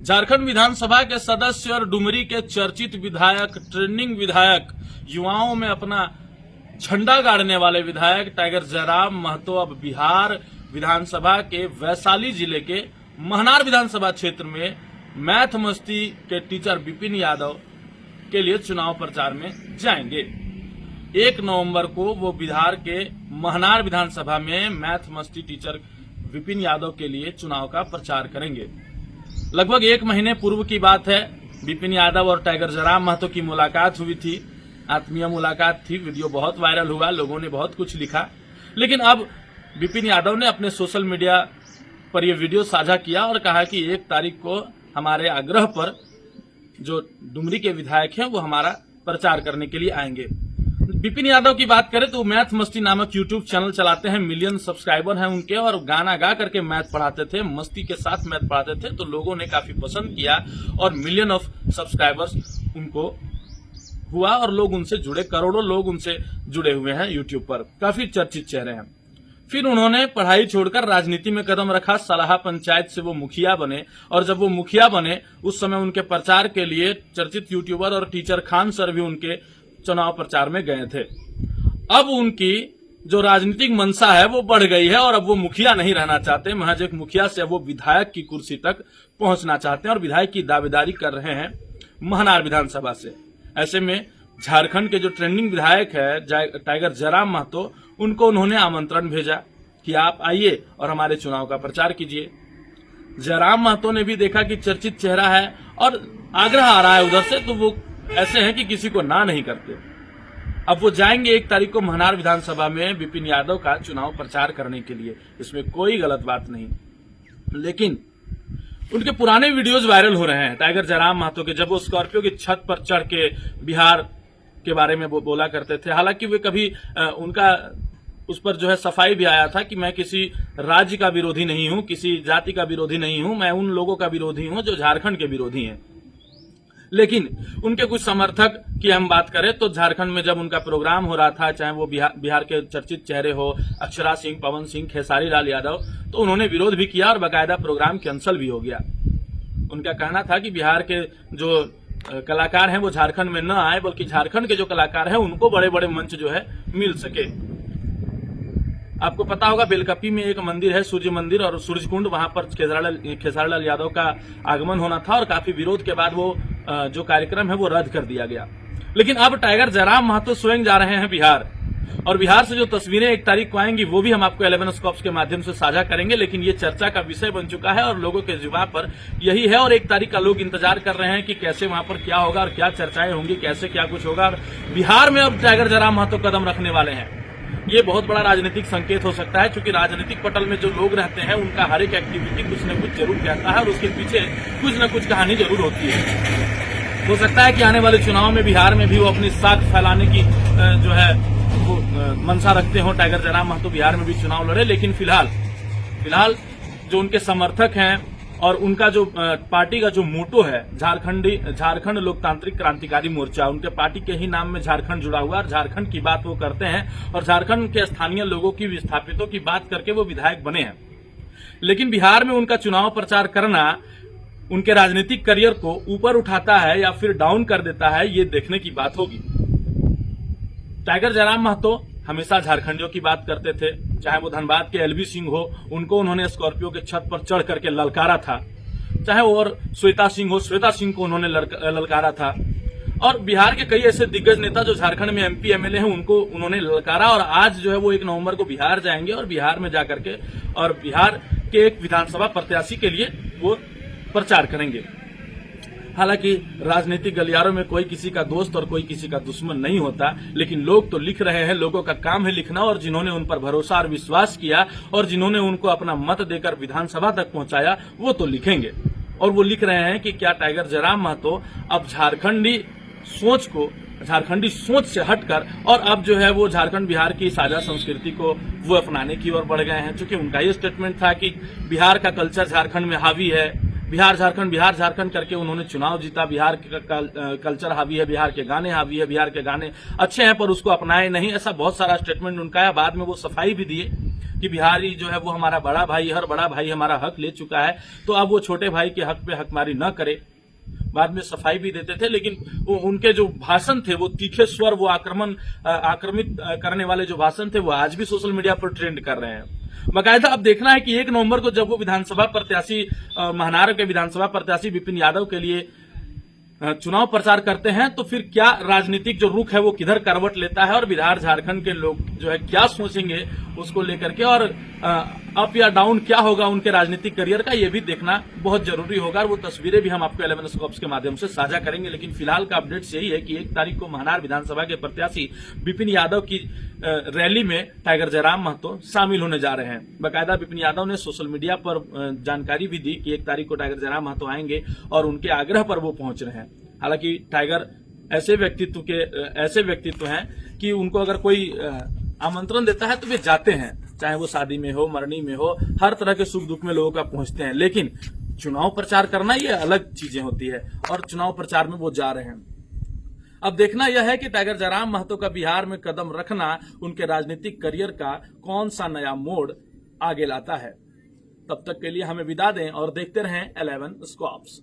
झारखंड विधानसभा के सदस्य और डुमरी के चर्चित विधायक, ट्रेंडिंग विधायक, युवाओं में अपना झंडा गाड़ने वाले विधायक टाइगर जयराम महतो अब बिहार विधानसभा के वैशाली जिले के महनार विधानसभा क्षेत्र में मैथ मस्ती के टीचर विपिन यादव के लिए चुनाव प्रचार में जाएंगे। 1 नवंबर को वो बिहार के महनार विधानसभा में मैथ मस्ती टीचर विपिन यादव के लिए चुनाव का प्रचार करेंगे। लगभग 1 महीने पूर्व की बात है। विपिन यादव और टाइगर जयराम महतो की मुलाकात हुई थी, आत्मीय मुलाकात थी। वीडियो बहुत वायरल हुआ, लोगों ने बहुत कुछ लिखा। लेकिन अब विपिन यादव ने अपने सोशल मीडिया पर यह वीडियो साझा किया और कहा कि 1 तारीख को हमारे आग्रह पर जो डुमरी के विधायक हैं वो हमारा प्रचार करने के लिए आएंगे। विपिन यादव की बात करें तो मैथ मस्ती नामक यूट्यूब चैनल चलाते हैं, मिलियन सब्सक्राइबर हैं उनके, और गाना गा करके मैथ पढ़ाते थे, मस्ती के साथ मैथ पढ़ाते थे। तो लोगों ने काफी पसंद किया और मिलियन ऑफ सब्सक्राइबर्स उनको हुआ और लोग उनसे जुड़े, करोड़ों लोग उनसे जुड़े हुए हैं यूट्यूब पर, काफी चर्चित चेहरे हैं। फिर उन्होंने पढ़ाई छोड़कर राजनीति में कदम रखा। सलाहा पंचायत से वो मुखिया बने और जब वो मुखिया बने उस समय उनके प्रचार के लिए चर्चित यूट्यूबर और टीचर खान सर भी उनके चुनाव प्रचार में गए थे। अब उनकी जो राजनीतिक मंशा है वो बढ़ गई है और अब वो मुखिया नहीं रहना चाहते। महज एक मुखिया से वो विधायक की कुर्सी तक पहुंचना चाहते हैं और विधायक की दावेदारी कर रहे हैं महनार विधानसभा से। ऐसे में झारखंड के जो ट्रेंडिंग विधायक है टाइगर जयराम महतो, उनको उन्होंने आमंत्रण भेजा कि आप आइए और हमारे चुनाव का प्रचार कीजिए। जयराम महतो ने भी देखा कि चर्चित चेहरा है और आग्रह आ रहा है उधर से, तो वो ऐसे हैं कि किसी को ना नहीं करते। अब वो जाएंगे 1 तारीख को महनार विधानसभा में विपिन यादव का चुनाव प्रचार करने के लिए, इसमें कोई गलत बात नहीं। लेकिन उनके पुराने वीडियोज वायरल हो रहे हैं टाइगर जयराम महतो के, जब वो स्कॉर्पियो की छत पर चढ़ के बिहार के बारे में वो बोला करते थे। हालांकि वे कभी उनका उस पर जो है सफाई भी आया था कि मैं किसी राज्य का विरोधी नहीं हूं, किसी जाति का विरोधी नहीं हूं, मैं उन लोगों का विरोधी हूं जो झारखंड के विरोधी हैं। लेकिन उनके कुछ समर्थक की हम बात करें तो झारखंड में जब उनका प्रोग्राम हो रहा था, चाहे वो बिहार के चर्चित चेहरे हो अक्षरा सिंह, पवन सिंह, खेसारी लाल यादव, तो उन्होंने विरोध भी किया और बाकायदा प्रोग्राम कैंसिल भी हो गया। उनका कहना था कि बिहार के जो कलाकार हैं वो झारखंड में न आए, बल्कि झारखंड के जो कलाकार हैं उनको बड़े बड़े मंच जो है मिल सके। आपको पता होगा बेलकपी में एक मंदिर है, सूर्य मंदिर और सूर्य कुंड, वहां पर खेसारी लाल यादव का आगमन होना था और काफी विरोध के बाद वो जो कार्यक्रम है वो रद्द कर दिया गया। लेकिन अब टाइगर जयराम महतो स्वयं जा रहे हैं बिहार, और बिहार से जो तस्वीरें 1 तारीख को आएंगी वो भी हम आपको 11 स्कॉप्स के माध्यम से साझा करेंगे। लेकिन ये चर्चा का विषय बन चुका है और लोगों के जुबान पर यही है और 1 तारीख का लोग इंतजार कर रहे हैं कि कैसे वहां पर क्या होगा और क्या चर्चाएं होंगी, कैसे क्या कुछ होगा। और बिहार में अब टाइगर जयराम महतो कदम रखने वाले हैं। ये बहुत बड़ा राजनीतिक संकेत हो सकता है, क्योंकि राजनीतिक पटल में जो लोग रहते हैं उनका हर एक एक्टिविटी कुछ न कुछ जरूर कहता है और उसके पीछे कुछ न कुछ कहानी जरूर होती है। हो सकता है कि आने वाले चुनाव में बिहार में भी वो अपनी साख फैलाने की जो है वो मंशा रखते हो, टाइगर जयराम महतो बिहार में भी चुनाव लड़े। लेकिन फिलहाल जो उनके समर्थक हैं और उनका जो पार्टी का जो मोटो है झारखंड लोकतांत्रिक क्रांतिकारी मोर्चा, उनके पार्टी के ही नाम में झारखंड जुड़ा हुआ है और झारखंड की बात वो करते हैं और झारखंड के स्थानीय लोगों की, विस्थापितों की बात करके वो विधायक बने हैं। लेकिन बिहार में उनका चुनाव प्रचार करना उनके राजनीतिक करियर को ऊपर उठाता है या फिर डाउन कर देता है, ये देखने की बात होगी। टाइगर जयराम महतो हमेशा झारखंडियों की बात करते थे, चाहे वो धनबाद के एलबी सिंह हो, उनको उन्होंने स्कॉर्पियो के छत पर चढ़ करके ललकारा था, चाहे वो और श्वेता सिंह हो, श्वेता सिंह को उन्होंने ललकारा था। और बिहार के कई ऐसे दिग्गज नेता जो झारखंड में एमपी एमएलए हैं उनको उन्होंने ललकारा और आज जो है वो 1 नवंबर को बिहार जाएंगे और बिहार में जाकर के और बिहार के एक विधानसभा प्रत्याशी के लिए वो प्रचार करेंगे। हालांकि राजनीतिक गलियारों में कोई किसी का दोस्त और कोई किसी का दुश्मन नहीं होता, लेकिन लोग तो लिख रहे हैं, लोगों का काम है लिखना, और जिन्होंने उन पर भरोसा और विश्वास किया और जिन्होंने उनको अपना मत देकर विधानसभा तक पहुंचाया वो तो लिखेंगे। और वो लिख रहे हैं कि क्या टाइगर जयराम महतो अब झारखंडी सोच से हटकर और अब जो है वो झारखंड बिहार की साझा संस्कृति को वो अपनाने की ओर बढ़ गए हैं। चूंकि उनका ये स्टेटमेंट था कि बिहार का कल्चर झारखंड में हावी है, बिहार झारखंड करके उन्होंने चुनाव जीता, बिहार का कल्चर हावी है, बिहार के गाने हावी है, बिहार के गाने अच्छे हैं पर उसको अपनाए नहीं, ऐसा बहुत सारा स्टेटमेंट उनका है। बाद में वो सफाई भी दिए कि बिहारी जो है वो हमारा बड़ा भाई, हर बड़ा भाई हमारा हक ले चुका है, तो अब वो छोटे भाई के हक पे हकमारी न करे। बाद में सफाई भी देते थे, लेकिन उनके जो भाषण थे वो तीखे स्वर, वो आक्रमित करने वाले जो भाषण थे वो आज भी सोशल मीडिया पर ट्रेंड कर रहे हैं। बाकायदा अब देखना है कि 1 नवंबर को जब वो विधानसभा प्रत्याशी, महनार के विधानसभा प्रत्याशी विपिन यादव के लिए चुनाव प्रचार करते हैं, तो फिर क्या राजनीतिक जो रुख है वो किधर करवट लेता है और बिहार झारखंड के लोग जो है क्या सोचेंगे उसको लेकर के, और अप या डाउन क्या होगा उनके राजनीतिक करियर का, ये भी देखना बहुत जरूरी होगा। और वो तस्वीरें भी हम आपको 11 स्कॉप्स के माध्यम से साझा करेंगे। लेकिन फिलहाल का अपडेट यही है कि 1 तारीख को महनार विधानसभा के प्रत्याशी विपिन यादव की रैली में टाइगर जयराम महतो शामिल होने जा रहे हैं। बाकायदा विपिन यादव ने सोशल मीडिया पर जानकारी भी दी कि 1 तारीख को टाइगर जयराम महतो आएंगे और उनके आग्रह पर वो पहुंच रहे हैं। हालांकि टाइगर ऐसे व्यक्तित्व हैं कि उनको अगर कोई आमंत्रण देता है तो वे जाते हैं, चाहे वो शादी में हो, मरनी में हो, हर तरह के सुख दुख में लोगों का पहुंचते हैं। लेकिन चुनाव प्रचार करना ये अलग चीजें होती है, और चुनाव प्रचार में वो जा रहे हैं। अब देखना यह है कि टाइगर जयराम महतो का बिहार में कदम रखना उनके राजनीतिक करियर का कौन सा नया मोड़ आगे लाता है। तब तक के लिए हमें विदा दें और देखते रहें 11 स्कॉप्स।